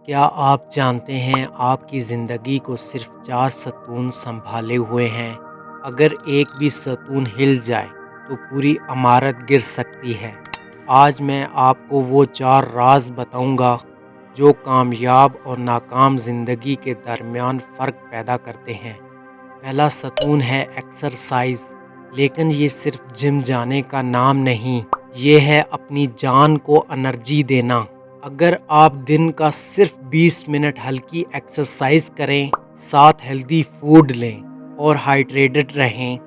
کیا آپ جانتے ہیں آپ کی زندگی کو صرف 4 ستون سنبھالے ہوئے ہیں؟ اگر ایک بھی ستون ہل جائے تو پوری عمارت گر سکتی ہے۔ آج میں آپ کو وہ 4 راز بتاؤں گا جو کامیاب اور ناکام زندگی کے درمیان فرق پیدا کرتے ہیں۔ پہلا ستون ہے ایکسرسائز، لیکن یہ صرف جم جانے کا نام نہیں، یہ ہے اپنی جان کو انرجی دینا۔ اگر آپ دن کا صرف 20 منٹ ہلکی ایکسرسائز کریں، ساتھ ہیلدی فوڈ لیں اور ہائیڈریٹڈ رہیں،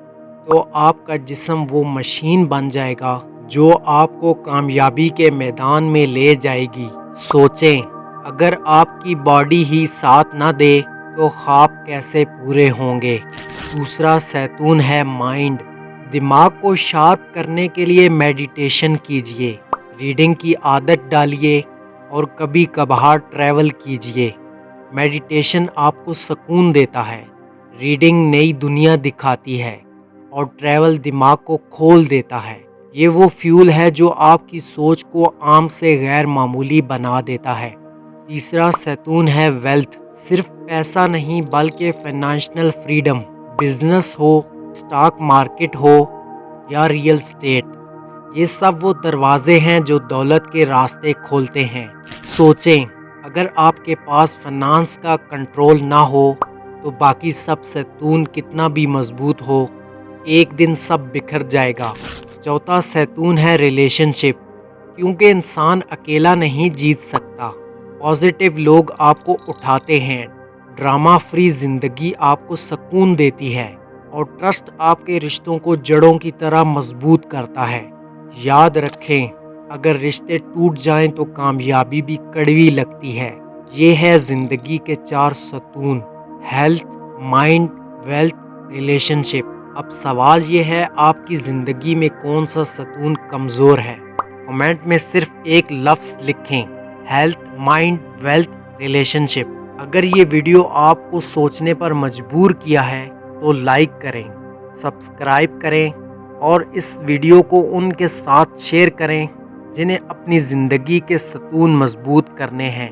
تو آپ کا جسم وہ مشین بن جائے گا جو آپ کو کامیابی کے میدان میں لے جائے گی۔ سوچیں، اگر آپ کی باڈی ہی ساتھ نہ دے تو خواب کیسے پورے ہوں گے؟ دوسرا ستون ہے مائنڈ۔ دماغ کو شارپ کرنے کے لیے میڈیٹیشن کیجیے، ریڈنگ کی عادت ڈالیے اور کبھی کبھار ٹریول کیجیے۔ میڈیٹیشن آپ کو سکون دیتا ہے، ریڈنگ نئی دنیا دکھاتی ہے اور ٹریول دماغ کو کھول دیتا ہے۔ یہ وہ فیول ہے جو آپ کی سوچ کو عام سے غیر معمولی بنا دیتا ہے۔ تیسرا ستون ہے ویلتھ۔ صرف پیسہ نہیں بلکہ فائنانشل فریڈم۔ بزنس ہو، اسٹاک مارکیٹ ہو یا ریئل اسٹیٹ، یہ سب وہ دروازے ہیں جو دولت کے راستے کھولتے ہیں۔ سوچیں، اگر آپ کے پاس فنانس کا کنٹرول نہ ہو تو باقی سب ستون کتنا بھی مضبوط ہو، ایک دن سب بکھر جائے گا۔ چوتھا ستون ہے ریلیشن شپ۔ کیونکہ انسان اکیلا نہیں جیت سکتا، پازیٹیو لوگ آپ کو اٹھاتے ہیں، ڈرامہ فری زندگی آپ کو سکون دیتی ہے اور ٹرسٹ آپ کے رشتوں کو جڑوں کی طرح مضبوط کرتا ہے۔ یاد رکھیں، اگر رشتے ٹوٹ جائیں تو کامیابی بھی کڑوی لگتی ہے۔ یہ ہے زندگی کے 4 ستون: ہیلتھ، مائنڈ، ویلتھ، ریلیشن شپ۔ اب سوال یہ ہے، آپ کی زندگی میں کون سا ستون کمزور ہے؟ کمنٹ میں صرف ایک لفظ لکھیں: ہیلتھ، مائنڈ، ویلتھ، ریلیشن شپ۔ اگر یہ ویڈیو آپ کو سوچنے پر مجبور کیا ہے تو لائک کریں، سبسکرائب کریں اور اس ویڈیو کو ان کے ساتھ شیئر کریں جنہیں اپنی زندگی کے ستون مضبوط کرنے ہیں۔